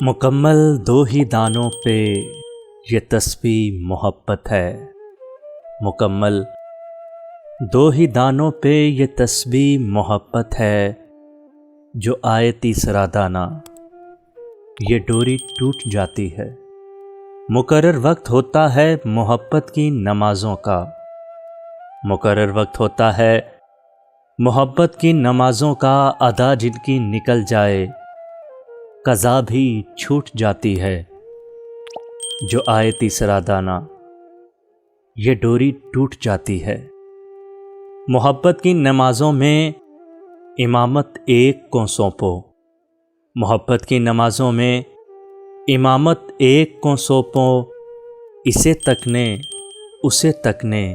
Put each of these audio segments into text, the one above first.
مکمل دو ہی دانوں پہ یہ تسبیح محبت ہے۔ مکمل دو ہی دانوں پہ یہ تسبیح محبت ہے، جو آئے تیسرا دانہ یہ ڈوری ٹوٹ جاتی ہے۔ مقرر وقت ہوتا ہے محبت کی نمازوں کا، مقرر وقت ہوتا ہے محبت کی نمازوں کا، ادا جن کی نکل جائے قضا بھی چھوٹ جاتی ہے، جو آئے تیسرا دانہ یہ ڈوری ٹوٹ جاتی ہے۔ محبت کی نمازوں میں امامت ایک کو سونپو، محبت کی نمازوں میں امامت ایک کو سونپو، اسے تکنے اسے تکنے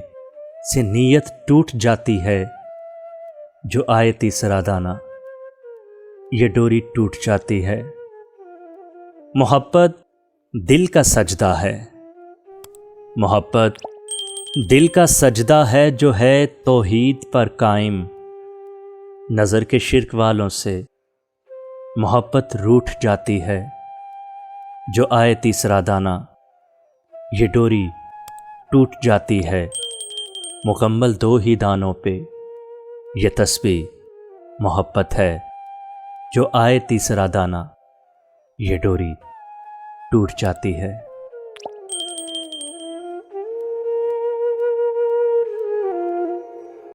سے نیت ٹوٹ جاتی ہے، جو آئے تیسرا دانہ یہ ڈوری ٹوٹ جاتی ہے۔ محبت دل کا سجدہ ہے، محبت دل کا سجدہ ہے، جو ہے توحید پر قائم۔ نظر کے شرک والوں سے محبت روٹھ جاتی ہے، جو آئے تیسرا دانہ یہ ڈوری ٹوٹ جاتی ہے۔ مکمل دو ہی دانوں پہ یہ تسبیح محبت ہے، جو آئے تیسرا دانہ یہ ڈوری ٹوٹ جاتی ہے۔